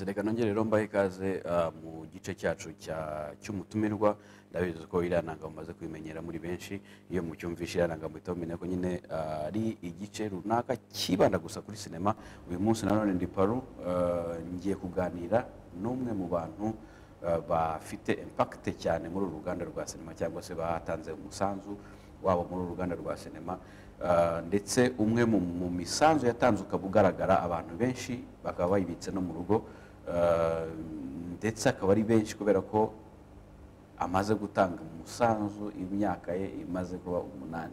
Yes, reka nongere rero mbahe ikaze mu gice cyacu cy'umutumirwa. Ndabizi ko irananga mumaze kwimenyera muri benshi, iyo mucyumvishe irananga muhita mumenya ko nyine ari igice runaka kibanda gusa kuri sinema. Uyu munsi nanone ndi Paru, ngiye kuganira n'umwe mu bantu bafite impact cyane muri uru ruganda rwa sinema, cyangwa se batanze umusanzu wabo muri uru ruganda rwa sinema, ndetse umwe mu misanzu yatanze ukabugaragara abantu benshi bakaba bayibitse no mu rugo, ndetse akaba ari benshi kubera ko amaze gutanga umusanzu, imyaka ye imaze kuba 8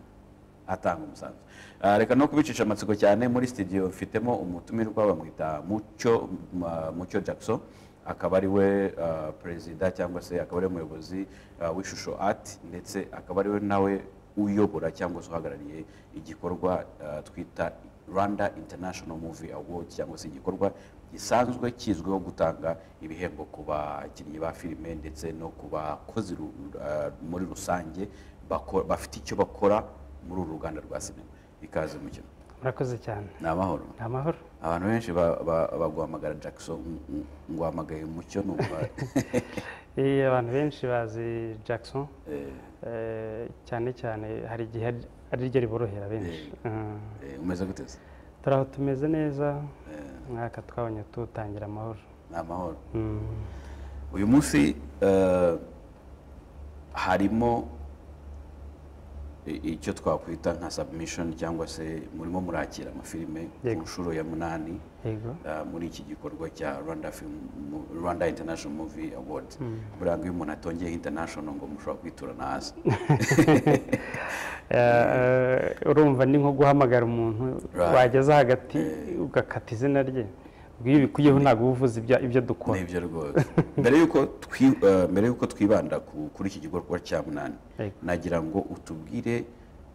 atanga umusanzu. Reka no kubicisha amatsiko cyane, muri studio mfitemo umutumirwa bamwita Mucyo Jackson, akaba ari we perezida cyangwa se akaba ari umuyobozi w'Ishusho Art, ndetse akaba ari we nawe uyobora cyangwa se uhagarariye igikorwa twita Rwanda International Movie Award, cyangwa se igikorwa gisanzwe kizwiho gutanga ibihembo ku bakinnyi ba filime ndetse no ku bakozi muri rusange bafite icyo bakora muri uru ruganda rwa sinema. Ikaze Mucyo. Murakoze cyane. Namahoro. Namahoro. Abantu benshi baguhamagara Jackson, ngo hamagaye Mucyo numva. Abantu benshi bazi Jackson, cyane cyane hari igihe ari ryo riborohera benshi. Umeze guteze? Turaho tumeze neza, mwaka twabonye tutangira amahoro. Namahoro. Uyu munsi harimo icyo twakwita nka submission, cyangwa se murimo murakira amafilime ku nshuro ya 8 muri iki gikorwa cya Rwanda International Movie Award. Buranga iyo umuntu atongeye international ngo mushobora kwitura nazi. Urumva ni nko guhamagara umuntu wageza hagati ugakata izina rye, ubwiye bikuyeho ntabwo uvuze ibyo dukora. Nibyo rwose. Mbere yuko twibanda kuri iki gikorwa cya 8, nagira ngo utubwire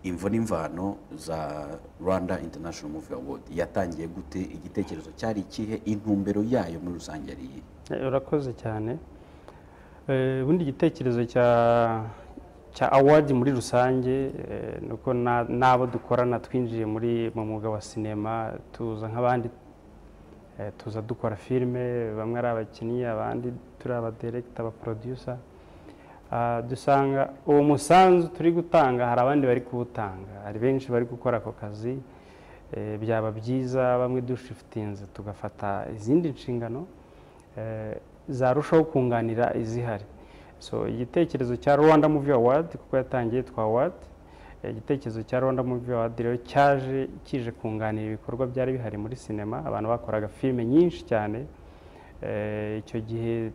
imvo n'imvano za Rwanda International Movie Award. Yatangiye gute? Igitekerezo cyari ikihe? Intumbero yayo muri rusange ari iyihe? Urakoze cyane. Ubundi igitekerezo cya award muri rusange nuko nabo dukorana twinjiye mu mwuga wa sinema, tuza nk'abandi, tuza dukora filime, bamwe ari abakinnyi, abandi turi aba director, aba producer. Dusanga uwo musanzu turi gutanga hari abandi bari kuwutanga, hari benshi bari gukora ako kazi. Byaba byiza bamwe dushiftinze tugafata izindi nshingano zarushaho kunganira izihari. So igitekerezo cya Rwanda Movie Award, kuko yatangiye twa award, igitekerezo cya Rwanda Movie Award rero kije kunganira ibikorwa byari bihari muri sinema. Abantu bakoraga filime nyinshi cyane. Icyo gihe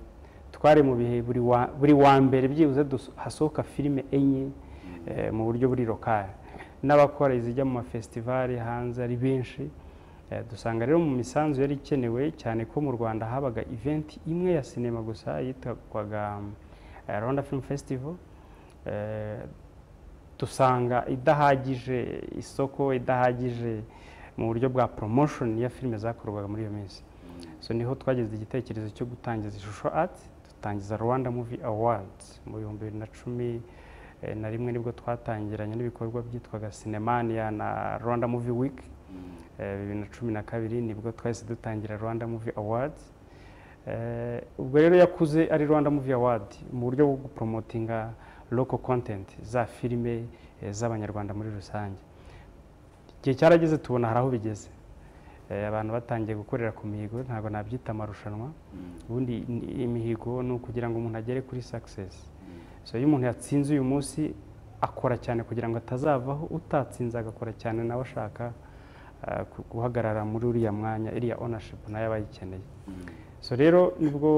twari mu bihe buri wa mbere byibuze hasohoka filime 4 mu buryo buri lokale, n'abakora izijya mu mafestivali hanze ari benshi. Dusanga rero mu misanzu yari ikenewe cyane ko mu Rwanda habaga event imwe ya sinema gusa yitwaga Rwanda Film Festival. Dusanga idahagije isoko, idahagije mu buryo bwa promotion ya filime zakorwaga muri iyo minsi. So niho twageze igitekerezo cyo gutangiza Ishusho Art, dutangiza Rwanda Movie Awards mu 2011 nibwo twatangiranye n'ibikorwa byitwaga Cinemania na Rwanda Movie Week. 2012 nibwo twahise dutangira Rwanda Movie Awards. Ubwo rero yakuze ari Rwanda Movie Award mu buryo bwo gupromotinga local content za filime z'abanyarwanda muri rusange. Igihe cyarageze tubona hari aho bigeze, abantu batangiye gukorera ku mihigo, ntabwo nabyita amarushanwa. Ubundi imihigo ni ukugira ngo umuntu agere kuri success. So iyo umuntu yatsinze uyu munsi akora cyane kugira ngo atazavaho, utatsinze agakora cyane nawe ashaka guhagarara muri uriya mwanya, iriya ownership nayo abayikeneye. So rero nibwo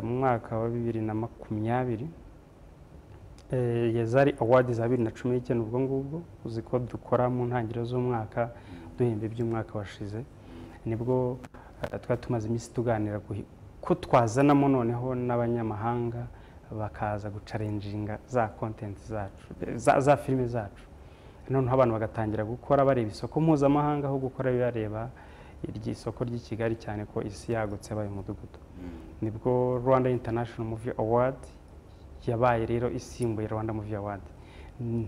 mu mwaka wa 2020 yazari award za 2019, ubwo ngubwo uzi ko dukora mu ntangiriro z'umwaka duhembe by'umwaka washize, nibwo twari tumaze iminsi tuganira ko twazanamo noneho n'abanyamahanga bakaza gucalenjinga za content zacu, za filime zacu. Noneho abantu bagatangira gukora bareba isoko mpuzamahanga aho gukora bareba iry'isoko ry'i Kigali, cyane ko isi yagutse baye umudugudu. Nibwo Rwanda International Movie Award yabaye rero isimbuye Rwanda Movie Award.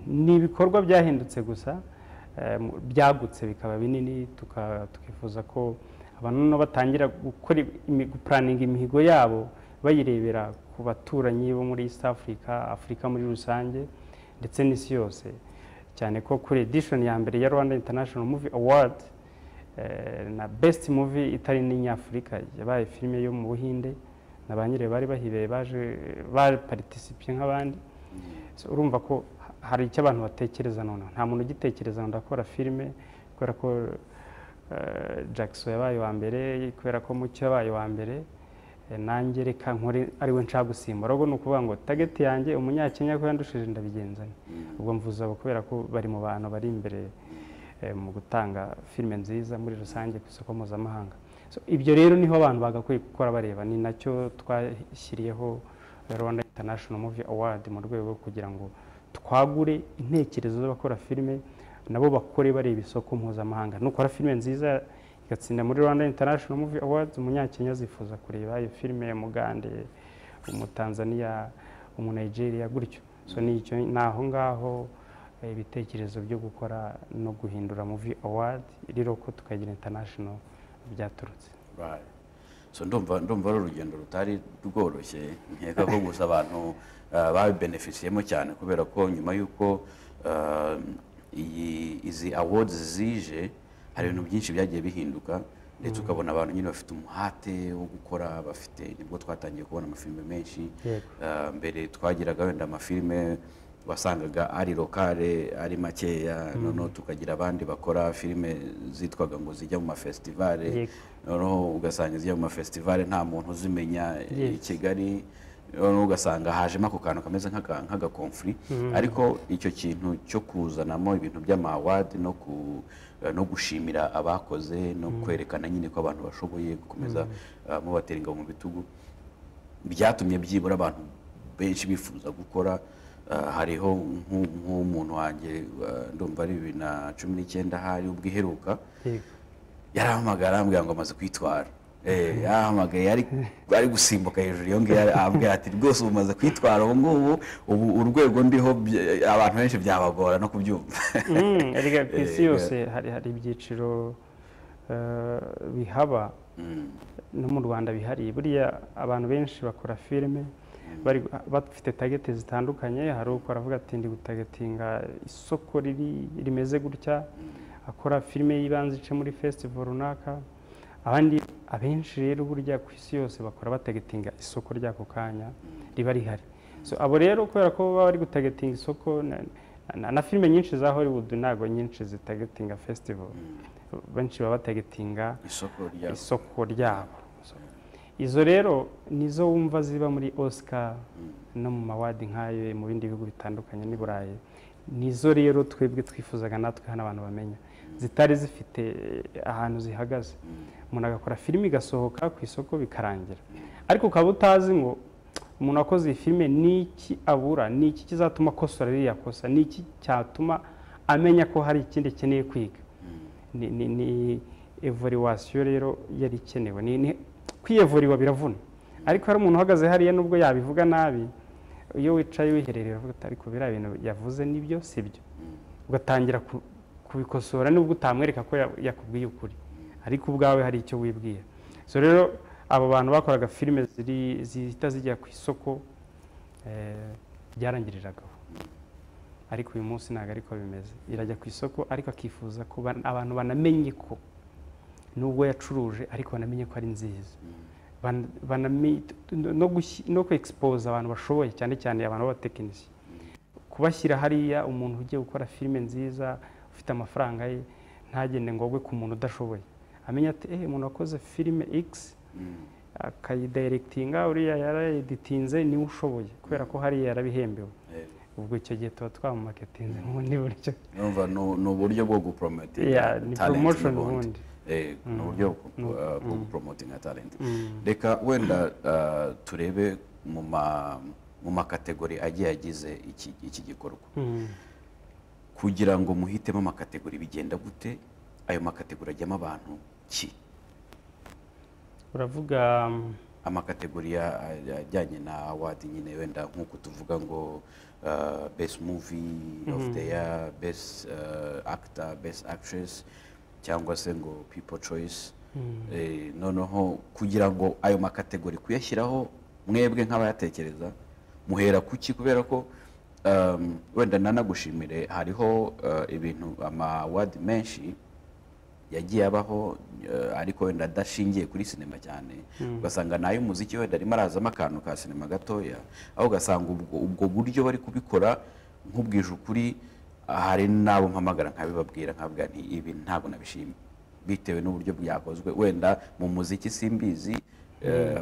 Ni ibikorwa byahindutse gusa, byagutse bikaba binini, tukifuza ko abantu no batangira gukora gupuraninga imihigo yabo bayirebera ku baturanyi bo muri East Africa, Afurika muri rusange ndetse n'isi yose, cyane ko kuri edition ya mbere ya Rwanda International Movie Award na best movie itari n'inyafurika yabaye filime yo mu Buhinde na ba nyire bari bahibeye baje participer nk'abandi. So urumva ko hari icyo abantu batekereza none, nta muntu ugitekereza ngo ndakora filime kubera ko Jackson yabaye wa mbere, kubera ko Mucyo yabaye wa mbere, nanjye reka nkore ariwe nshaka gusimbura. Ubwo ni ukuvuga ngo target yanjye umunyakenya ko yandushije ndabigenzana. Ubwo mvuze abo kubera ko bari mu bantu bari imbere mu gutanga filime nziza muri rusange ku isoko mpuzamahanga. So ibyo rero niho abantu bagakwiye gukora bareba, ni nacyo twashyiriyeho Rwanda International Movie Award mu rwego kugira ngo twagure intekerezo z'abakora filime nabo bakore bareba isoko mpuzamahanga. Nukora filime nziza igatsinda muri Rwanda International Movie Awards, umunyakenya zifuza kureba iyo filime, Mugande, Umutanzania, Umunigeria gutyo. So nicyo naho ngaho ibitekerezo byo gukora no guhindura Movie Award rero ko tukagira international byaturutse. Right. So ndumva ari urugendo rutari rworoshye, nkeka ko gusa abantu babibenefisiyemo cyane kubera ko nyuma yuko izi awards zije hari ibintu byinshi byagiye bihinduka, ndetse ukabona abantu nyine bafite umuhate wo gukora, bafite nibwo twatangiye kubona amafilime menshi. Mbere twagiraga wenda amafilime wasangaga ari lokale ari makeya, noneho tukagira abandi bakora filime zitwaga ngo zijya mu mafestivale, noneho ugasanga zijya mu mafestivale nta muntu uzimenya i Kigali, noneho ugasanga hajemo ako kantu kameze nk'agakonfuri. Ariko icyo kintu cyo kuzanamo ibintu by'amaward no gushimira abakoze no kwerekana nyine ko abantu bashoboye gukomeza mubatera ingabo mu bitugu, byatumye byibura abantu benshi bifuza gukora. Hariho nk'umuntu wanjye ndumva ari 2019 hari ubwo iheruka yarahamagara ambwira ngo amaze kwitwara, yahamagaye ari gusimbuka hejuru iyo ngiyo, ambwira ati rwose umaze kwitwara ubu urwego ndiho abantu benshi byabagora no kubyumva. Ariko ku isi yose hari ibyiciro bihaba no mu Rwanda bihari. Buriya abantu benshi bakora filime bafite target zitandukanye. Hari uko aravuga ati ndi gutagetinga isoko rimeze gutya, akora filime yibanze ice muri festival runaka. Abandi abenshi rero burya ku isi yose bakora batagetinga isoko ryako kanya riba rihari. So abo rero kubera ko baba bari gutagetinga isoko, na filime nyinshi za Hollywood ntago nyinshi zitagetinga festival, benshi baba batagetinga isoko ryabo. Izo rero nizo wumva ziba muri Oscar no mu mawadi nkayo mu bindi bihugu bitandukanye ni Burayi. Nizo rero twebwe twifuzaga natwe hano abantu bamenya, zitari zifite ahantu zihagaze. Umuntu agakora filime igasohoka ku isoko bikarangira, ariko ukaba utazi ngo umuntu akoze iyi filime niki abura, niki kizatuma akosora ririya kosa, niki cyatuma amenya ko hari ikindi keneye kwiga. Ni evaluation rero yari ikenewe. Kwiyevuriwa biravuna, ariko hari umuntu uhagaze hariya nubwo yabivuga nabi, iyo wicaye wihererera uvuga ariko biriya bintu yavuze nibyo sibyo, ugatangira kubikosora nubwo utamwereka ko yakubwiye ukuri, ariko ubwawe hari icyo wibwiye. So rero abo bantu bakoraga filime zihita zijya ku isoko byarangiriragaho, ariko uyu munsi ntabwo ariko bimeze. Irajya ku isoko ariko akifuza ko abantu banamenye ko nubwo yacuruje ariko banamenye ko ari nziza, no ku expose abantu bashoboye, cyane cyane abantu b'abatekinisiye, kubashyira hariya. Umuntu ugiye gukora filime nziza ufite amafaranga ye ntagende ngo agwe ku muntu udashoboye, amenya ati umuntu wakoze filime X akayidirectinga, uriya yarayeditinze niwe ushoboye kubera ko hariya yarabihembewe. Ubwo icyo gihe tuba twamumarketinze n'ubundi buryo, ni uburyo bwo gupromotinga ni promotion ubundi, ni uburyo bwo gupromotinga talent. Reka wenda turebe mu makategori agiye agize iki gikorwa, kugira ngo muhitemo amakategori bigenda gute? Ayo makategori ajyamo abantu ki? Uravuga amakategori ajyanye na award nyine, wenda nk'uko tuvuga ngo best movie of the year, best actor, best actress, cyangwa se ngo people choice. noneho kugira ngo ayo makategori kuyashyiraho mwebwe nk'abayatekereza muhera kuki kubera ko wenda nanagushimire hariho ibintu amawadi menshi yagiye abaho ariko wenda adashingiye kuri sinema cyane ugasanga nayo umuziki wenda arimo arazamo akantu ka sinema gatoya aho ugasanga ubwo buryo bari kubikora nk'ubwije ukuri hari n'abo mpamagara nkabibabwira nkabwira nti ibi ntabwo nabishimye bitewe n'uburyo byakozwe wenda mu muziki simbizi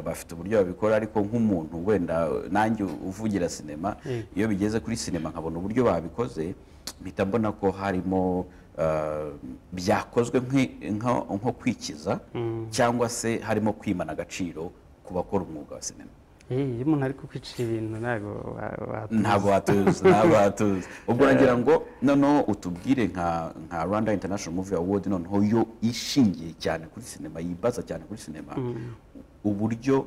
bafite uburyo babikora ariko nk'umuntu wenda nanjye uvugira sinema iyo bigeze kuri sinema nkabona uburyo babikoze mpita mbona ko harimo byakozwe nko kwikiza cyangwa se harimo kwimana agaciro ku bakora umwuga wa sinema. Iyo umuntu ari kukwicira ibintu ntabwo watuzi ubwo nagira ngo noneho utubwire nka Rwanda International Movie Award noneho yo ishingiye cyane kuri sinema yibaza cyane kuri sinema uburyo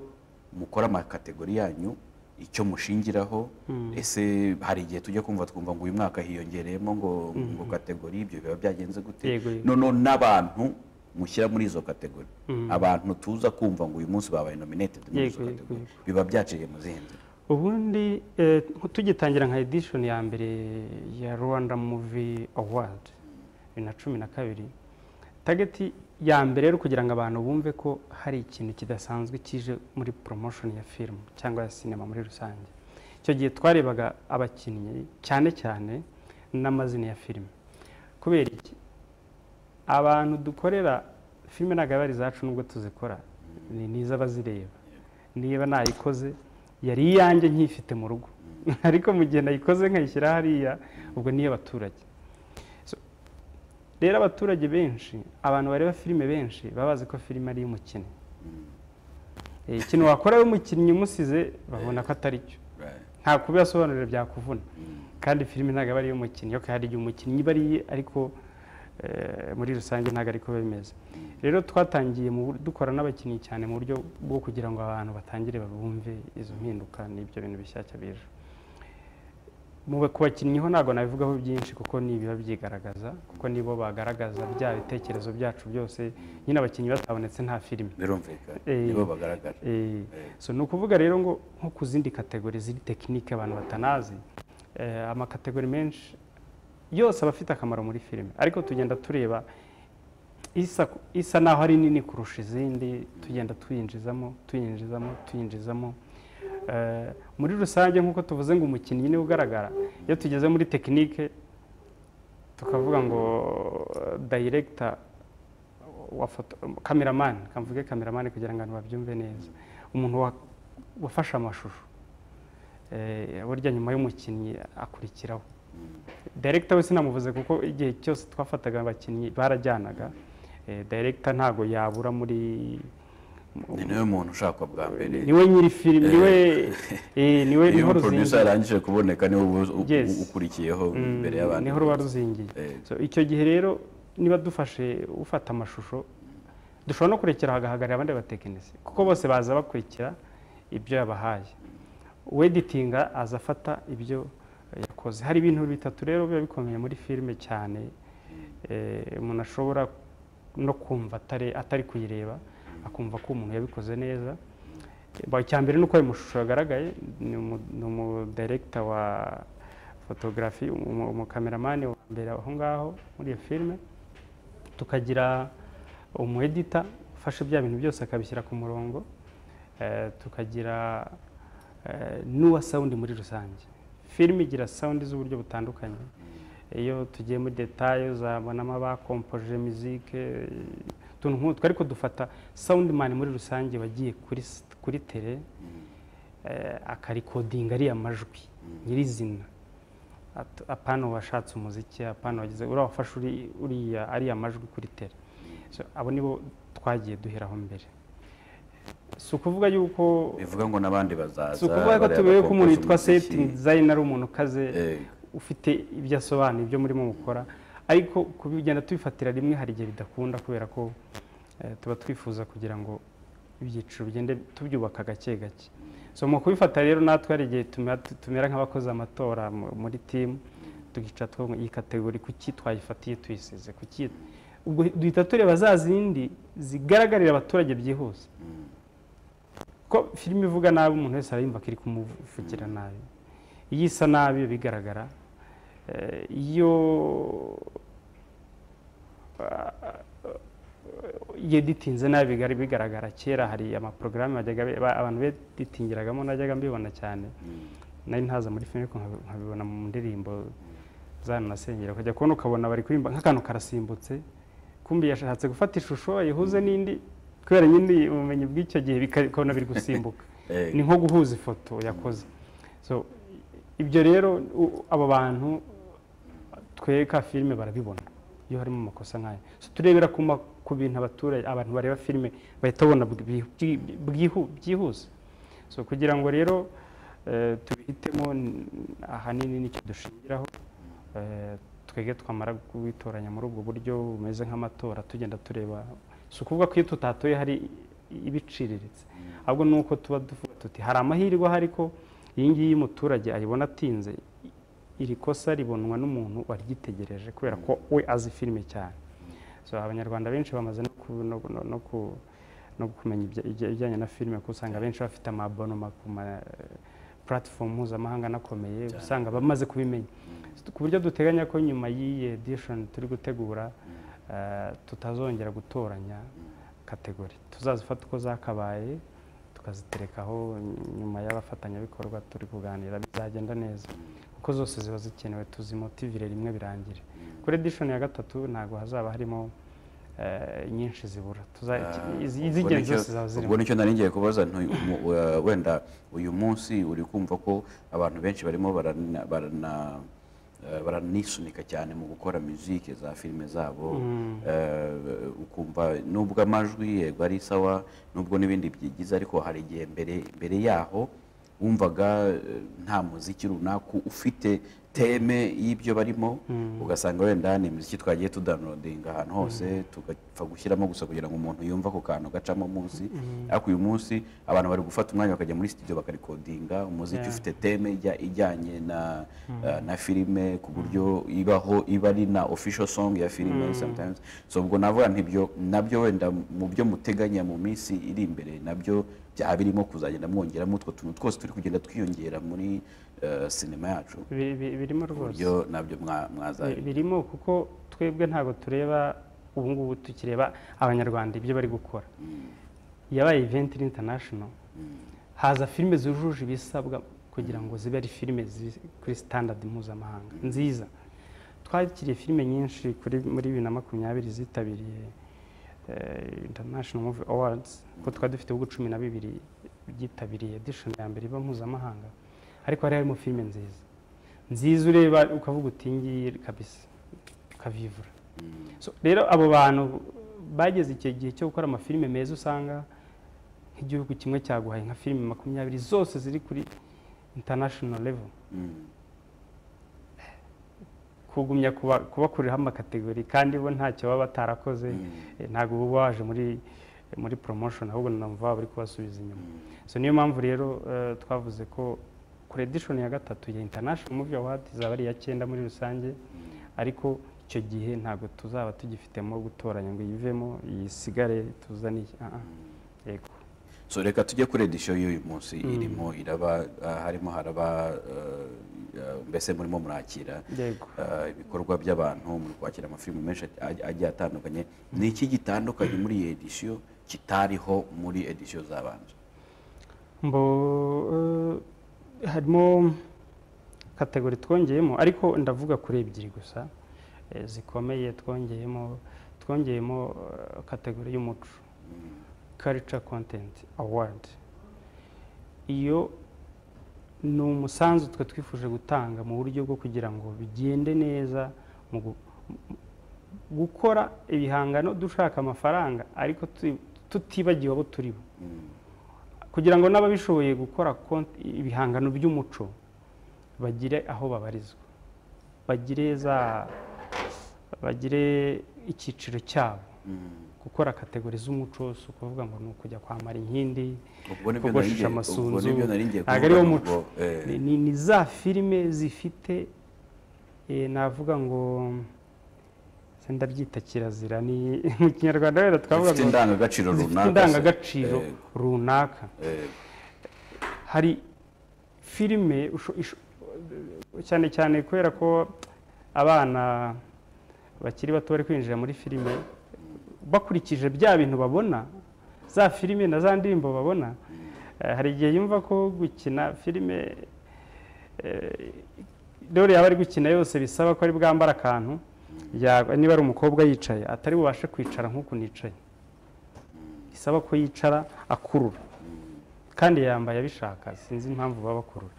mukora amakategori yanyu icyo mushingiraho ese hari igihe tujya twumva ngo uyu mwaka hiyongereyemo ngo kategori ibyo biba byagenze gute noneho n'abantu mushyira muri izo kategori abantu tuza kumva ngo uyu munsi babaye nominated muri izo kategori biba byaciye mu zindi ubundi tugitangira nka edition ya mbere ya Rwanda Movie Award 2012 target ya mbere rero kugira ngo abantu bumve ko hari ikintu kidasanzwe kije muri promotion ya film cyangwa ya sinema muri rusange icyo gihe twarebaga abakinnyi cyane cyane n'amazina ya film kubera iki abantu dukorera filime nagabari zacu nubwo tuzikora ni iz'abazireba niba nayikoze yari iyanjye nkifite mu rugo ariko mu gihe nayikoze nkayishyira hariya ubwo niyo abaturage rero abaturage benshi abantu bareba filime benshi babazi ko filime ari iy'umukinnyi ikintu wakora y'umukinnyi umusize babona ko atari cyo nta kubibasobanurira byakuvuna kandi filime ntabwo aba ari iy'umukinnyi yo hari igihe umukinnyi iba ari ariko muri rusange ntabwo ariko bimeze rero twatangiye dukora n'abakinnyi cyane mu buryo bwo kugira ngo abantu batangire bumve izo mpinduka n'ibyo bintu bishyashya bije ku bakinnyi ho ntabwo nabivugaho byinshi kuko nibiba byigaragaza kuko nibo bagaragaza bya bitekerezo byacu byose nyine abakinnyi batabonetse nta filime birumvikana nibo bagaragara so ni ukuvuga rero ngo nko ku zindi kategori ziri tekinike abantu batanazi amakategori menshi yose aba afite akamaro muri filime ariko tugenda tureba isa naho ari nini kurusha izindi tugenda tuyinjizamo muri rusange nk'uko tuvuze ngo umukinnyi niwe ugaragara iyo tugeze muri tekinike tukavuga ngo director wa cameraman kamvuge cameraman kugira ngo abantu babyumve neza umuntu wafashe amashusho burya nyuma y'umukinnyi akurikiraho director we sinamuvuze kuko igihe cyose twafataga abakinnyi barajyanaga director ntago yabura muri niwe muntu ushaka bwa mbere niwe nyiri filime niwe niho producer arangije kuboneka niwe ukurikiyeho imbere y'abandi niho ruba ruzingiye so icyo gihe rero niba ufata amashusho dushobora no kurekera hagahagarira abandi batekinisi kuko bose baza bakurikira ibyo yabahaye uweditinga aza afata ibyo yakoze hari ibintu bitatu rero biba bikomeye muri filime cyane umuntu ashobora no kumva atari kuyireba akumva ko umuntu yabikoze neza icya mbere ni uko ayo mashusho yagaragaye ni umudirector wa photography umukameramani wa mbere aho ngaho muri iyo filime tukagira umueditor ufashe bya bintu byose akabishyira ku murongo tukagira n'uwa sound muri rusange filime igira sound z'uburyo butandukanye iyo tugiye muri detail uzabonamo abakompoje musique tuntu nk'utwo ariko dufata soundman muri rusange wagiye kuri tele akarikodinga ariya majwi nyirizina apana washatse umuziki apana wagize urabafasha ariya majwi kuri tele abo nibo twagiye duheraho mbere si ukuvuga yuko bivuga ngo n'abandi bazaza si ukuvuga ko tubereye ko umuntu yitwa setting designer ari umuntu ukaze ufite ibyo asobanuye ibyo murimo mukora ariko kubigenda tubifatira rimwe hari igihe bidakunda kubera ko tuba twifuza kugira ngo ibyiciro bigende tubyubaka gake gake so mu kubifata rero natwe hari igihe tumera nk'abakoze amatora muri team tugica iyi kategori kuki twayifatiye tuyisize kuki ubwo duhita tureba za zindi zigaragarira abaturage byihuse ko filime ivuga nabi umuntu wese arayumva ko iri kumuvugira nabi iyo isa nabi bigaragara iyo yeditinze nabi bigaragara kera hari amaporogaramu abantu beditingiragamo najyaga mbibona cyane nari ntaza muri filime ariko nkabibona mu ndirimbo zanasengera ukajya kubona ukabona bari kuririmba nk'akantu karasimbutse kumbi yashatse gufata ishusho yihuze n'indi kubera nyine ubumenyi bw'icyo gihe bikabona biri gusimbuka ni nko guhuza ifoto yakoze so ibyo rero abo bantu tweka filime barabibona iyo harimo amakosa nk'aya so turebera ku bintu abantu bareba filime bahita babona byihuse so kugira ngo rero tubihitemo ahanini nicyo dushingiraho twege twamara kubitoranya muri ubwo buryo bumeze nk'amatora tugenda tureba si ukuvuga ko iyo tutatoye hari ibiciriritse ahubwo ni uko tuba tuvuga tuti hari amahirwe ahari ko iyi ngiyi umuturage ayibona atinze iri kosa ribonwa n'umuntu warigitegereje kubera ko we azi filime cyane so abanyarwanda benshi bamaze no kumenya ibijyanye na filime kuko usanga benshi bafite amabonoma ku ma platform mpuzamahanga anakomeye usanga bamaze kubimenya ku buryo duteganya ko nyuma y'iyi edition turi gutegura tutazongera gutoranya kategori tuzazifata uko zakabaye tukaziterekaho nyuma y'abafatanyabikorwa turi kuganira bizagenda neza kuko zose ziba zikenewe tuzimotivire rimwe birangire kuri edition ya gatatu ntabwo hazaba harimo nyinshi zibura iz'ingenzi zose zaba zirimo ubwo nicyo nari ngiye kubaza wenda uyu munsi uri kumva ko abantu benshi barimo baranisunika cyane mu gukora muzike za filime zabo ukumva nubwo amajwi yego ari sawa nubwo n'ibindi byigize ariko hari igihe mbere yaho wumvaga nta muziki runaka ufite teme y'ibyo barimo ugasanga wenda ni imiziki twagiye tudownloadinga ahantu hose tugapfa gushyiramo gusa kugira ngo umuntu yumve ako kantu gacamo munsi ariko uyu munsi abantu bari gufata umwanya bakajya muri studio bakarikodinga umuziki ufite teme ijyanye na filime ku buryo iba ari na official song ya filime sometimes so ubwo navuga nabyo wenda mu byo muteganya mu minsi iri imbere nabyo byaba birimo kuzagenda mwongeramo utwo tuntu twose turi kugenda twiyongera muri sinema yacu birimo rwose nabyo mwazanye birimo kuko twebwe ntabwo tureba ubu ngubu tukireba abanyarwanda ibyo bari gukora yabaye event international haza filime zujuje ibisabwa kugira ngo zibe ari filime kuri standard mpuzamahanga nziza twakiriye filime nyinshi muri 2020 zitabiriye International Movie Awards ko twari dufite ibihugu 12 byitabiriye edition ya mbere iba mpuzamahanga ariko hari harimo filime nziza ureba ukavuga uti ngiye kabisa ukavivura so rero abo bantu bageze icyo gihe cyo gukora amafilime meza usanga nk'igihugu kimwe cyaguhaye nka filime 20 zose ziri kuri international level kugumya kubakuriraho amakategori kandi bo ntacyo baba batarakoze ntabwo uba waje muri promotion ahubwo numva bari kubasubiza inyuma so niyo mpamvu rero twavuze ko kuri edition ya gatatu ya International Movie Award izaba ari iya 9 muri rusange ariko icyo gihe ntabwo tuzaba tugifitemo gutoranya ngo yivemo yisigare tuzaniye yego so reka tujye kuri edition y'uyu munsi irimo iraba haraba mbese murimo murakira ibikorwa by'abantu muri kwakira amafilime menshi agiye atandukanye ni iki gitandukanye muri iyi edition kitariho muri edition zabanje harimo kategori twongeyemo ariko ndavuga kuri ebyiri gusa zikomeye twongeyemo kategori y'umuco Culture Content Award iyo ni umusanzu twe twifuje gutanga mu buryo bwo kugira ngo bigende neza mu gukora ibihangano dushaka amafaranga ariko tutibagiwe abo turibo kugira ngo n'ababishoboye gukora ibihangano by'umuco bagire aho babarizwa bagire icyiciro cyabo gukora kategori z'umuco si ukuvuga ngo ni ukujya kwambara inkindi kogosha amasunzu ntabwo ariwo muco ni za filime zifite navuga ngo ndabyita kirazira ni mu kinyarwanda rero twavuga zifite indangagaciro runaka indangagaciro runaka hari filime cyane cyane kubera ko abana bakiri bato bari kwinjira muri filime bakurikije bya bintu babona za filime na za ndirimbo babona hari igihe yumva ko gukina filime dore yaba ari gukina yose bisaba ko ari bwambara akantu niba ari umukobwa yicaye atari bubashe kwicara nk'uku nicaye bisaba ko yicara akurura kandi yambaye abishaka sinzi impamvu baba bakurura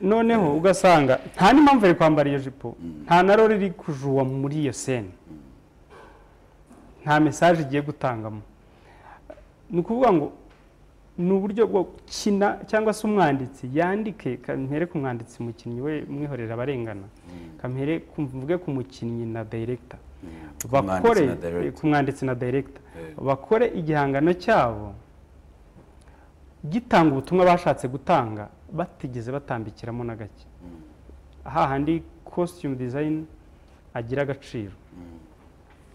noneho ugasanga nta n'impamvu ari kwambara iyo jipo nta na rero iri kujuwa muri iyo sene nta mesaje igiye gutangamo ni ukuvuga ngo ni uburyo bwo gukina cyangwa se umwanditsi yandike kampere ku mwanditsi umukinnyi we mwihorera abarengana kampere mvuge ku mukinnyi na director bakore ku mwanditsi na director bakore igihangano cyabo gitanga ubutumwa bashatse gutanga batigeze batambikiramo na gake hahandi costume design agira agaciro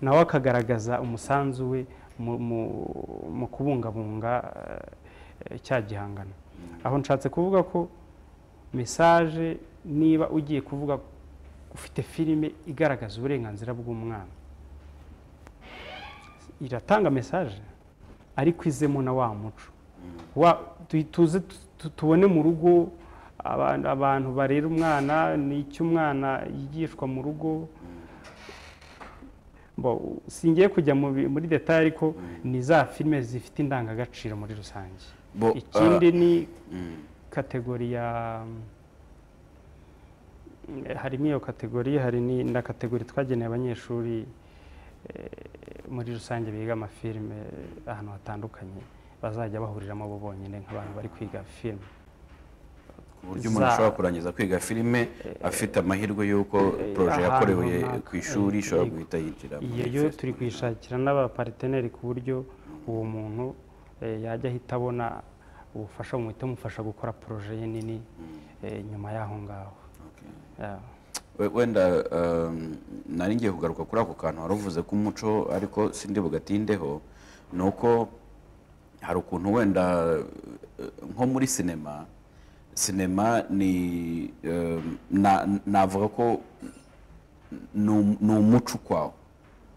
nawe akagaragaza umusanzu we mu kubungabunga cya gihangano aho nshatse kuvuga ko message niba ugiye kuvuga ufite filime igaragaza uburenganzira bw'umwana iratanga message ariko izemo na wa muco tuze tubone mu rugo abantu barera umwana n'icyo umwana yigishwa mu rugo singiye kujya muri detail ariko ni za filime zifite indangagaciro muri rusange ikindi ni kategori ya harimo iyo kategori hari na kategori twageneye abanyeshuri muri rusange biga amafilime ahantu hatandukanye bazajya bahuriramo bo bonyine nk'abantu bari kwiga filime ku buryo umuntu ashobora kurangiza kwiga filime afite amahirwe y'uko poroje yakorewe ku ishuri ishobora guhita yinjira iyo turi kwishakira n'abapariteneri ku buryo uwo muntu yajya ahita abona ubufasha bumuhita bumufasha gukora poroje ye nini nyuma y'aho ngaho wenda nari ngiye kugaruka kuri ako kantu wari uvuze ko umuco ariko sindi bugatindeho ni uko hari ukuntu wenda nko muri sinema ni navuga ko ni umuco ukwawo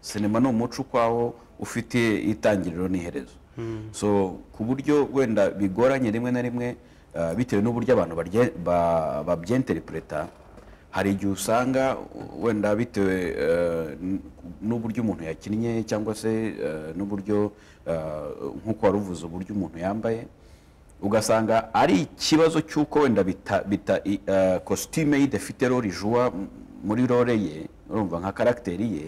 sinema ni umuco ukwawo ufite itangiriro n'iherezo so ku buryo wenda bigoranye rimwe na rimwe bitewe n'uburyo abantu babyenterpreta hari igihe usanga wenda bitewe n'uburyo umuntu yakinnye cyangwa se n'uburyo nk'uko wari uvuze uburyo umuntu yambaye ugasanga ari ikibazo cy'uko wenda bita kositime ye idafite role ijuwa muri role ye urumva nka karagiteri ye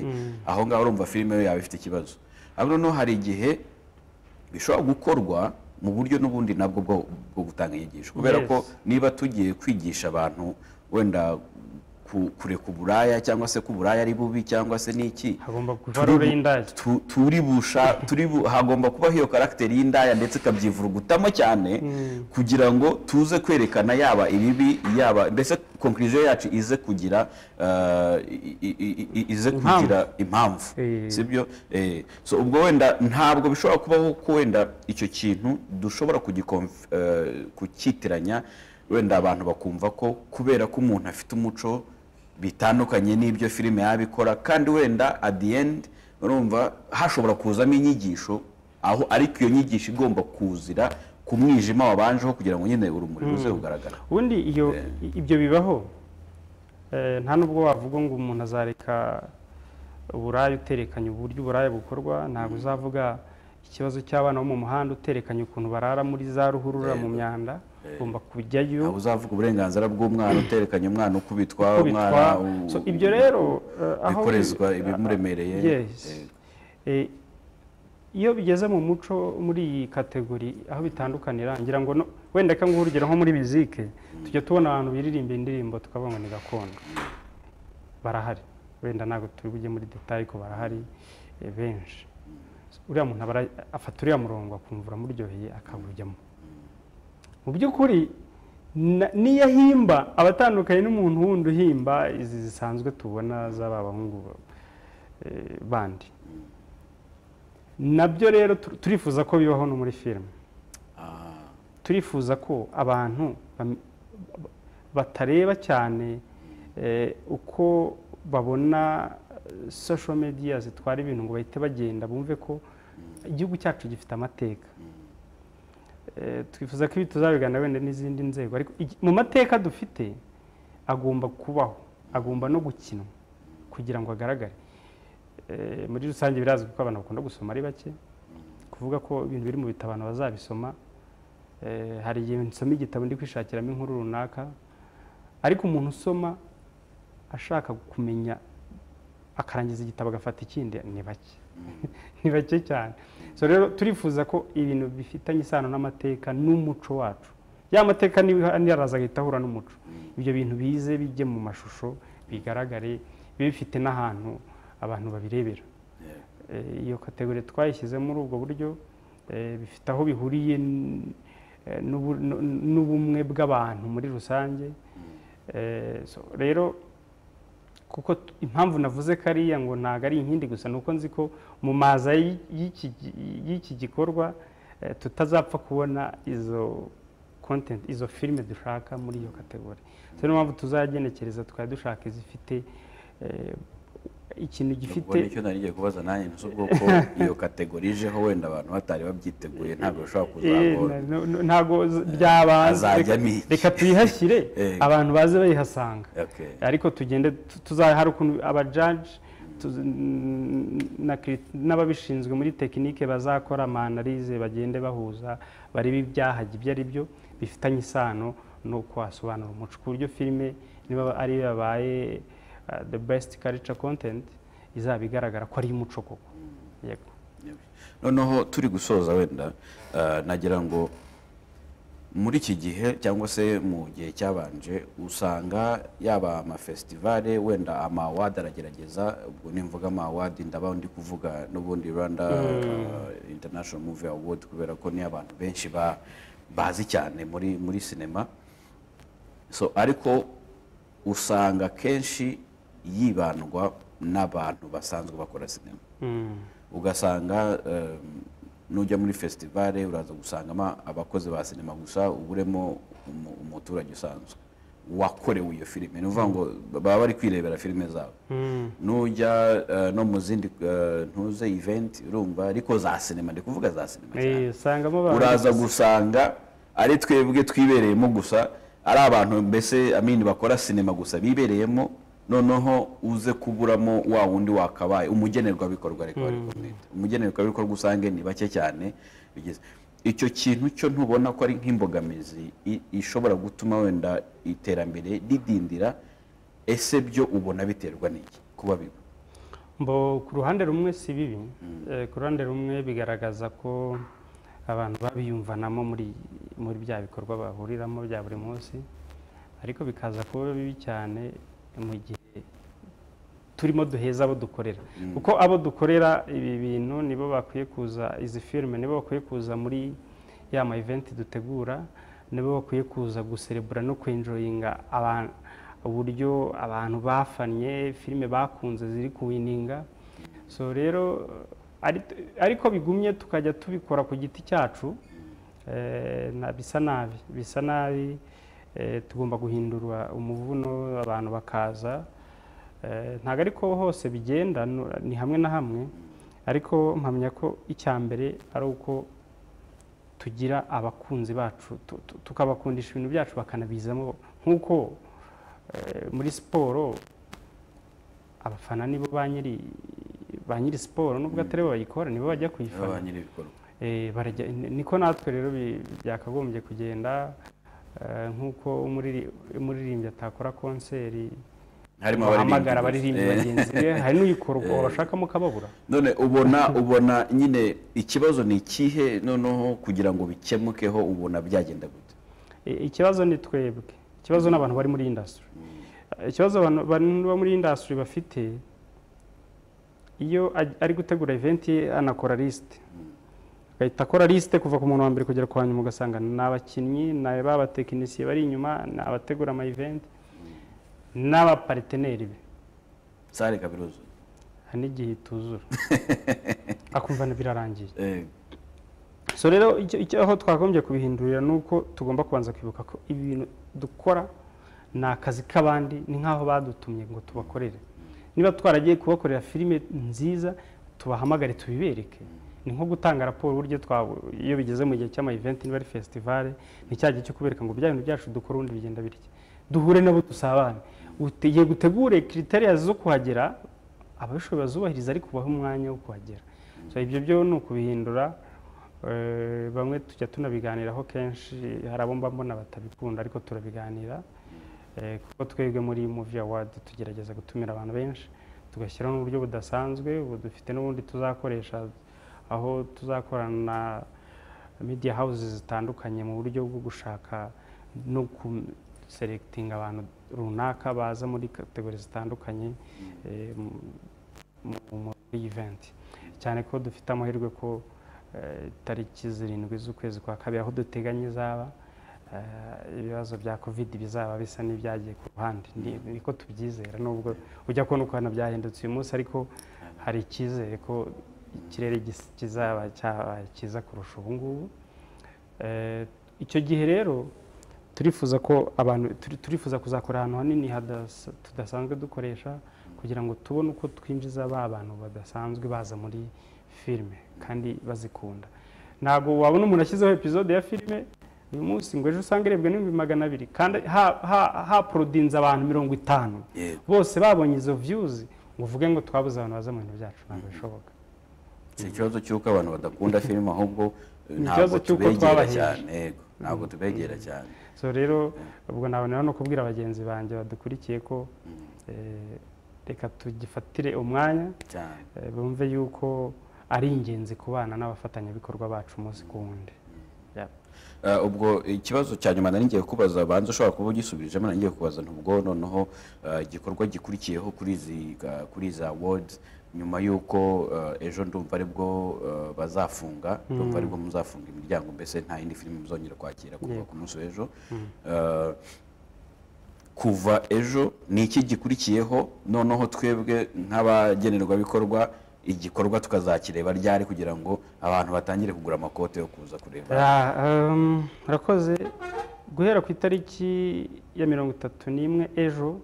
aho ngaho urumva filime ye yaba ifite ikibazo ariko noneho hari igihe bishobora gukorwa mu buryo n'ubundi nabwo bwo gutanga inyigisho kubera ko niba tugiye kwigisha abantu wenda kureka uburaya cyangwa se ko uburaya ari bubi cyangwa se n'iki hagomba kubaho iyo karagiteri y'indaya ndetse ikabyivurugutamo cyane kugira ngo tuze kwerekana yaba ibibi yaba mbese konkuriziyo yacu ize kugira impamvu sibyo so ubwo wenda ntabwo bishobora kubaho ko wenda icyo kintu dushobora kucyitiranya wenda abantu bakumva ko kubera ko umuntu afite umuco bitandukanye n'ibyo filime yabikora kandi wenda at the end urumva hashobora kuzamo inyigisho aho ariko iyo nyigisho igomba kuzira ku mwijima wabanjeho kugira ngo nyine urumuri ruze rugaragara ubundi ibyo bibaho nta nubwo wavuga ngo umuntu azareka uburaya uterekanye uburyo uburaya bukorwa ntabwo uzavuga ikibazo cy'abana bo mu muhanda uterekanye ukuntu barara muri za ruhurura mu myanda ugomba kujyayo ntabwo uzavuga uburenganzira bw'umwana uterekanye umwana ukubitwa umwana ibyo rero bikorezwa ibimuremereye iyo bigeze mu muco muri iyi kategori aho bitandukanira ngira ngo wenda ka nk'urugero nko muri muzike tujya tubona abantu biririmba indirimbo tukavuga ngo ni gakondo barahari wenda ntabwo turi bujye muri detail ko barahari benshi uriya muntu afata uriya murongo akumva uramuryoheye akawujyamo mu by'ukuri niyo ahimba abatandukanye n'umuntu wundi uhimba izi zisanzwe tubona z'aba bahungu bandi. Nabyo rero turifuza ko bibaho no muri filime. Turifuza ko abantu batareba cyane uko babona social media zitwara ibintu ngo bahite bagenda bumve ko igihugu cyacu gifite amateka. Twifuza ko ibi tuzabigana wenda n'izindi nzego, ariko mu mateka dufite agomba kubaho, agomba no gukinwa kugira ngo agaragare. Muri rusange birazwi ko abantu bakunda gusoma ari bake, kuvuga ko ibintu biri mu bitabo abantu bazabisoma. Hari igihe nsoma igitabo ndi kwishakiramo inkuru runaka, ariko umuntu usoma ashaka kumenya akarangiza igitabo agafata ikindi ni bake. Ni bake cyane. So rero turifuza ko ibintu bifitanye isano n'amateka n'umuco wacu, ya mateka niyaraza agahita ahura n'umuco, ibyo bintu bize bijye mu mashusho bigaragare, bifite n'ahantu abantu babirebera. Iyo kategori twayishyize muri ubwo buryo bifite aho bihuriye n'ubumwe bw'abantu muri rusange. Rero kuko impamvu navuze kariya ngo ntago ari inkindi gusa, nuko nzi ko mu maza y'iki gikorwa tutazapfa kubona izo content, izo filime dushaka muri iyo kategori. Niyo mpamvu tuzagenekereza tukaba dushaka izifite ikintu gifite icyo narigiye kubaza nanjye n'ubwo ko iyo kategori ijeho wenda abantu batari babyiteguye ntabwo bashobora kuzabona, ntago byabanze reka tuyihashyire abantu baze bayihasanga. Ariko tugende hari ukuntu abajaji n'ababishinzwe muri tekinike bazakora amanalize, bagende bahuza barebe ibyaha ibyo ari byo bifitanye isano no kwasobanura umuco, ku buryo filime niba ari yabaye the best culture content izaba igaragara ko ari umuco koko. Yego. Noneho turi gusoza wenda nagira ngo muri iki gihe cyangwa se mu gihe cyabanje usanga yaba amafestivale wenda amawadi aragerageza, ubwo nimvuga amawadi ndaba ndi kuvuga n'ubundi Rwanda International Movie Award, kubera ko ni abantu benshi bazi cyane muri sinema. So ariko usanga kenshi yibandwa n'abantu basanzwe bakora sinema. Ugasanga nujya muri festivale uraza gusangamo abakozi ba sinema gusa, uburemo umuturage usanzwe wakorewe iyo filime. Ni uvuga ngo baba bari kwirebera filime zabo. Nujya no mu zindi ntuze event urumva, ariko za sinema, ndi kuvuga za sinema cyane, uraza gusanga ari twebwe twibereyemo gusa, ari abantu mbese bakora sinema gusa bibereyemo, noneho uze kuburamo wa wundi wakabaye umugenerwabikorwa. Ariko umugenerwabikorwa usange ni bake cyane bigeze. Icyo kintu cyo ntubona ko ari nk'imbogamizi ishobora gutuma wenda iterambere ridindira? Ese byo ubona biterwa n'iki kuba biba? Ku ruhande rumwe si bibi, ku ruhande rumwe bigaragaza ko abantu babiyumvanamo muri bya bikorwa bahuriramo bya buri munsi, ariko bikaza kuba bibi cyane mu gihe turimo duheza abo dukorera. Kuko abo dukorera ibi bintu nibo bakwiye kuza, izi filime nibo bakwiye kuza muri ya ma event dutegura, nibo bakwiye kuza guserebura no kwenjoyinga uburyo abantu bafanye filime bakunze ziri kuwininga. So rero ariko bigumye tukajya tubikora ku giti cyacu, bisa nabi. Tugomba guhindura umuvuno, abantu bakaza. Ntago ariko hose bigenda, ni hamwe na hamwe, ariko mpamya ko icyambere ari uko tugira abakunzi bacu, tukabakundisha ibintu byacu bakanabizamo. Nk'uko muri siporo abafana nibo ba nyiri siporo, nubwo atari bo bayikora, nibo bajya kuyifana. Niko natwe rero byakagombye kugenda. Nk'uko umuririmbyi atakora konseri hamagara abaririmbyi bagenzi be, hari n'uyikora bashakamo kababura. None ubona nyine ikibazo ni ikihe noneho kugira ngo bikemukeho ubona byagenda gute? Ikibazo ni twebwe, ikibazo n'abantu bari muri industry. Ikibazo abantu bari muri industry bafite, iyo ari gutegura event anakora list, agahita akora lisite kuva ku muntu wa mbere kugera ku wa nyuma, ugasanga ni abakinnyi, ni abatekinisiye bari inyuma, ni abategura ama event n'abapariteneri be. sare kabiruzo hari n'igihe ituzura akumva birarangiye. So rero icyo aho twagombye kubihindurira nuko tugomba kubanza kwibuka ko ibintu dukora ni akazi k'abandi, ni nk'aho badutumye ngo tubakorere. Niba twaragiye kubakorera filime nziza, tubahamagare tubibereke. Ni nko gutanga raporo buryo iyo bigeze mu gihe cy'ama event, niba ari festival, ni cya gihe cyo kubereka ngo bya bintu byacu dukora ubundi bigenda bitya, duhure nabo dusabane, ugiye gutegure criteria zo kuhagera, ababishoboye bazubahiriza ariko ubaha umwanya wo kuhagera. So ibyo byo ni ukubihindura. Bamwe tujya tunabiganiraho kenshi, hari abo mbona batabikunda ariko turabiganira, kuko twebwe muri Movie Award tugerageza gutumira abantu benshi, tugashyiraho n'uburyo budasanzwe. Ubu dufite n'ubundi tuzakoresha aho tuzakorana na media houses zitandukanye mu buryo bwo gushaka no selecting abantu runaka baza muri kategori zitandukanye muri event, cyane ko dufite amahirwe ko tariki 7 z'ukwezi kwa kabiri aho duteganya izaba, ibibazo bya covid bizaba bisa n'ibyagiye ku ruhande, niko tubyizera. Nubwo ujya kubona uko byahindutse uyu munsi, ariko hari icyizere ko ikirere kizaba cyiza kurusha ubu ngubu. Icyo gihe rero turifuza ko abantu turifuza kuzakora ahantu hanini tudasanzwe dukoresha, kugira ngo tubone uko twinjiza ba bantu badasanzwe baza muri filime kandi bazikunda. Ntabwo wabona umuntu ashyizeho episode ya filime uyu munsi ngo ejo usange irebwe n'ibihumbi 200, kandi haporodinze abantu 50 bose babonye izo views, ngo uvuge ngo twabuze abantu baza mu bintu byacu. Ntabwo bishoboka. Si ikibazo cy'uko abantu badakunda filime, ahubwo ntabwo tubegera cyane. Ntabwo tubegera cyane. So rero ubwo nabonera no kubwira abagenzi banjye badukurikiye ko reka tugifatire umwanya, bumve yuko ari ingenzi kubana n'abafatanyabikorwa bacu umunsi ku wundi. Ubwo ikibazo cya nyuma nari ngiye kubaza, banza ushobora kuba ugisubijemo, nari ngiye kubaza ntubwo noneho igikorwa gikurikiyeho kuri za awards, nyuma y'uko ejo ndumva aribwo bazafunga, ndumva aribwo muzafunga imiryango, mbese nta yindi filime muzongera kwakira kuva ku munsi w'ejo. Kuva ejo ni iki gikurikiyeho noneho twebwe nk'abagenerwabikorwa, igikorwa tukazakireba ryari kugira ngo abantu batangire kugura amakote yo kuza kureba? Rakoze guhera ku itariki ya 31 ejo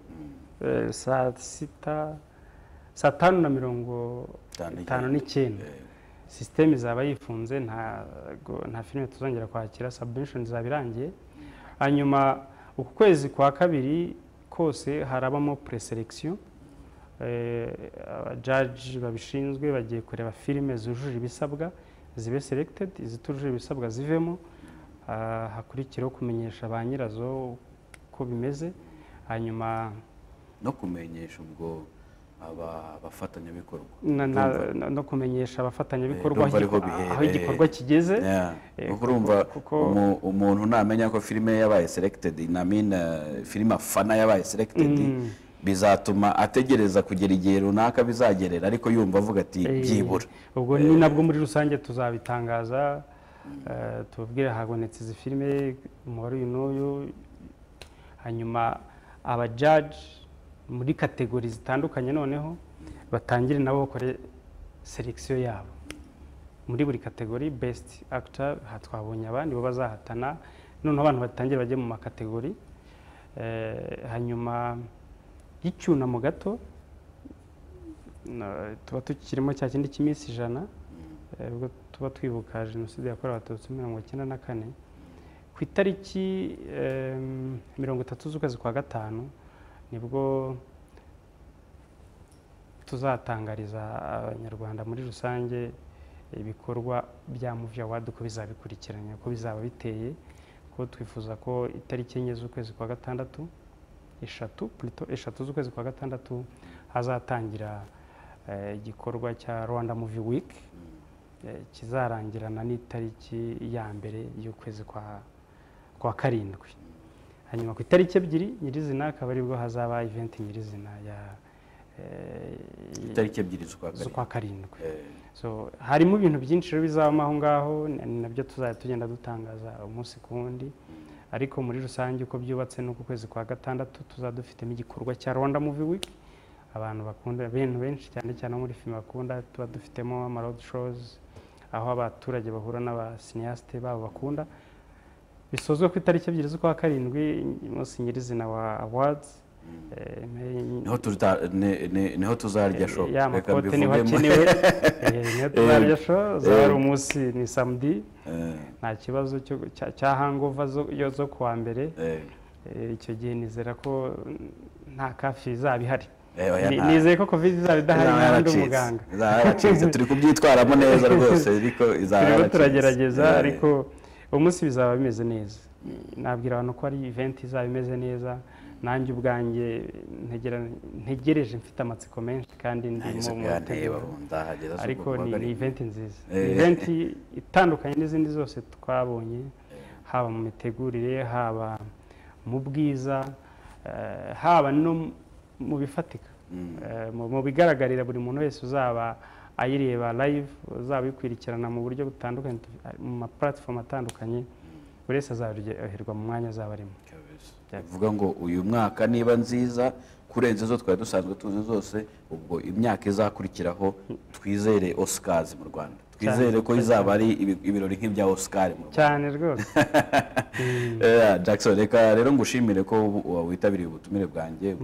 saa 5:59 system izaba yifunze, nta filime tuzongera kwakira, submission zabirangiye. Hanyuma uku kwezi kwa kabiri kose harabamo preselection, judge babishinzwe bagiye kureba filime zujuje ibisabwa zibe selected, izitujuje ibisabwa zivemo, hakurikiraho kumenyesha ba nyirazo ko bimeze, hanyuma no kumenyesha ubwo abafatanyabikorwa, no kumenyesha abafatanyabikorwa aho igikorwa kigeze. Urumva umuntu namenya ko filime yabaye selected, filime afana yabaye selected, bizatuma ategereza kugera igihe runaka bizagerera, ariko yumva avuga ati byibura. Ubwo ni nabwo muri rusange tuzabitangaza, tubabwire habonetse izi filime umubare uyu n'uyu, hanyuma aba judge muri kategori zitandukanye noneho batangire nabo bakore selection yabo muri buri kategori. Best actor twabonye abandi bo bazahatana, noneho abantu batangire bajye mu makategori. Hanyuma y'icyunamo gato tuba tukirimo cya kindi cy'iminsi 100, ubwo tuba twibuka jenoside yakorewe abatutsi 1994. Ku itariki 30 z'ukwezi kwa gatanu nibwo tuzatangariza abanyarwanda muri rusange ibikorwa bya Movie Award uko bizabikurikiranya, uko bizaba biteye, ko twifuza ko itariki 4 z'ukwezi kwa gatandatu, 3 z'ukwezi kwa gatandatu hazatangira igikorwa cya Rwanda Movie Week, kizarangirana n'itariki ya mbere y'ukwezi kwa karindwi. Hanyuma ku itariki 2 nyirizina akaba aribwo hazaba event nyirizina itariki 2 z'ukwa karindwi. So harimo ibintu byinshi rero bizabamo aho ngaho, ni nabyo tuzajya tugenda dutangaza umunsi ku wundi, ariko muri rusange uko byubatse no ku kwezi kwa gatandatu tuzadufitemo igikorwa cya Rwanda Movie Week, abantu bakunda ibintu benshi cyane cyane muri filime bakunda, tuba dufitemo ama road shows aho abaturage bahura n'abasinyasite babo bakunda, bisozwe ku itariki 2 z'ukwa karindwi, umunsi nyirizina wa awards. niho tuzarya show, ya makote niho hakenewe, niho tuzarya show, zari umunsi ni samedi, nta kibazo cya hangover zo kuwa mbere, icyo gihe nizera ko nta kafi izaba ihari, nizeye ko covid izaba idahari n'andi umuganga turi kubyitwaramo neza rwose, ariko izaba turagerageza, ariko umunsi bizaba bimeze neza. Nabwira abantu ko ari event izaba imeze neza, nanjye ubwanjye ntegereje mfite amatsiko menshi kandi ndimo mu ariko ni event nziza, event itandukanye n'izindi zose twabonye, haba mu mitegurire, haba mu bwiza, haba no mu bifatika, mu bigaragarira buri muntu wese uzaba ayireba live, uzaba yikwirikirana mu buryo butandukanye mu ma platform atandukanye, buri wese azaryoherwa mu mwanya azaba arimo. Bivuga ngo uyu mwaka niba nziza kurenza zo twari dusanzwe tuzi zose, ubwo imyaka izakurikiraho twizere Oscars mu Rwanda, twizere ko izaba ari ibirori nk'ibya Oscar mu Rwanda cyane rwose. Jackson, reka rero ngushimire ko witabiriye ubutumire bwanjye,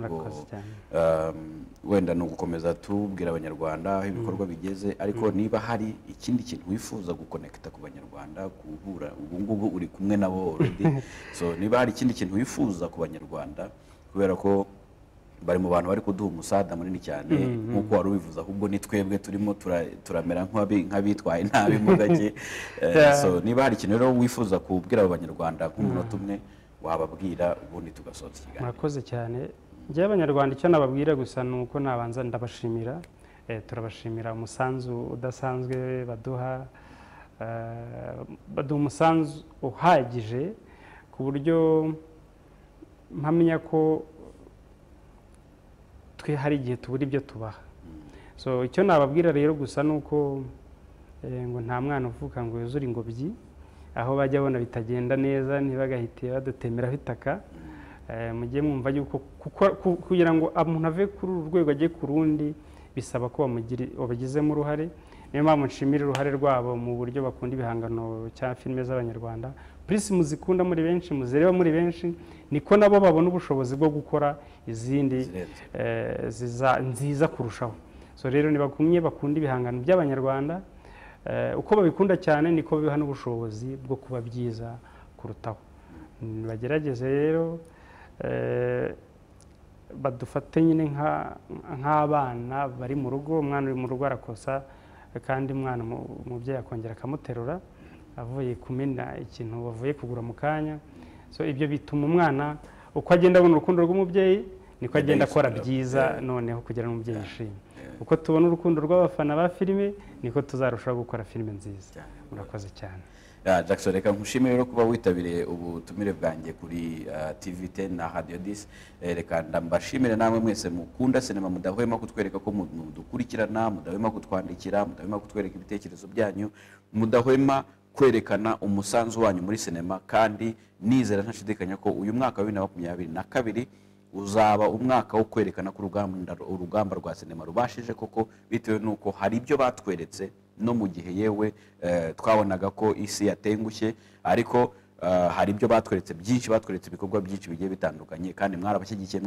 wenda no gukomeza tubwira abanyarwanda aho ibikorwa bigeze, ariko niba hari ikindi kintu wifuza gukonekita ku banyarwanda, guhura ubu ngubu uri kumwe nabo already, so niba hari ikindi kintu wifuza ku banyarwanda, kubera ko bari mu bantu bari kuduha umusada munini cyane nk'uko wari ubivuze, ahubwo ni twebwe turimo turamera nk'abitwaye nabi mu gake, so niba hari ikintu rero wifuza kubwira abanyarwanda nk'umunota umwe wababwira, ubundi tugasoza ikiganiro. Murakoze cyane. Njye abanyarwanda icyo nababwira gusa ni uko nabanza ndabashimira, turabashimira umusanzu udasanzwe baduha, baduha umusanzu uhagije ku buryo mpamya ko twe hari igihe tubura ibyo tubaha. So icyo nababwira rero gusa ni uko ngo nta mwana uvuka ngo yuzure ingobyi, aho bajya bona bitagenda neza ntibagahite badutemeraho itaka, mujye mwumva yuko kugira ngo umuntu ave kuri uru rwego ajye ku rundi bisaba ko babigizemo uruhare. Niyo mpamvu nshimira uruhare rwabo mu buryo bakunda ibihangano cya filime z'abanyarwanda, plus muzikunda muri benshi, muzireba muri benshi, niko nabo babona ubushobozi bwo gukora izindi nziza kurushaho. So rero nibagumye bakunda ibihangano by'abanyarwanda, uko babikunda cyane niko biha n'ubushobozi bwo kuba byiza kurutaho. Bagerageze rero badufate nyine nk'abana bari mu rugo, umwana uri mu rugo arakosa kandi umwana umubyeyi akongera akamuterura avuye kumena ikintu bavuye kugura mu kanya. So ibyo bituma umwana uko agenda abona urukundo rw'umubyeyi niko agenda akora byiza, noneho kugira n'umubyeyi yishimye. Uko tubona urukundo rw'abafana ba filime niko tuzarushaho gukora filime nziza. Murakoze cyane. Jackson, reka nkushimire rero kuba witabiriye ubutumire bwanjye kuri TV10 na Radio 10. Reka ndambashimire namwe mwese mukunda sinema, mudahwema kutwereka ko mudukurikirana, mudahwema kutwandikira, mudahwema kutwereka ibitekerezo byanyu, mudahwema kwerekana umusanzu wanyu muri sinema, kandi nizera ntashidikanya ko uyu mwaka wa 2022 uzaba umwaka wo kwerekana ko urugamba rwa sinema rubashije koko, bitewe nuko hari ibyo batweretse no mu gihe yewe twabonaga ko isi yatengushye, ariko hari ibyo batweretse byinshi, batweretse ibikorwa byinshi bigiye bitandukanye, kandi mwarabashyigikiye,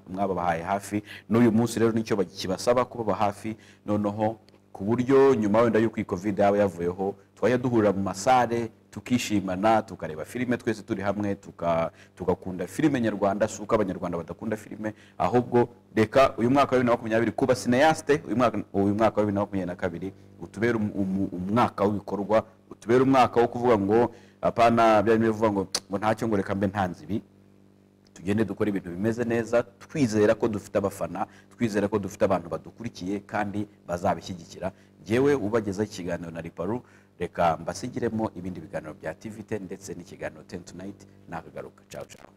mwababahaye hafi. N'uyu munsi rero nicyo bakibasaba kubaba hafi, noneho ku buryo nyuma wenda yuko covid yaba yavuyeho twajya duhurira mu masare tukishimana, tukareba filime twese turi hamwe, tugakunda filime nyarwanda. Si uko abanyarwanda badakunda filime, ahubwo reka uyu mwaka wa 2020 kuba cineaste, uyu mwaka wa 2022 utubera umwaka w'ibikorwa, utubera umwaka wo kuvuga ngo apana byari bivuga ngo ntacyo ngo reka mbe ntanzibi. Tugende dukora ibintu bimeze neza, twizera ko dufite abafana, twizera ko dufite abantu badukurikiye kandi bazabishyigikira. Jewe ubageza ikiganiro na Riparu, reka mbasigiremo ibindi biganiro bya TV10 ndetse n'ikiganiro 10 Tonight. Nakagaruka. Ciao ciao.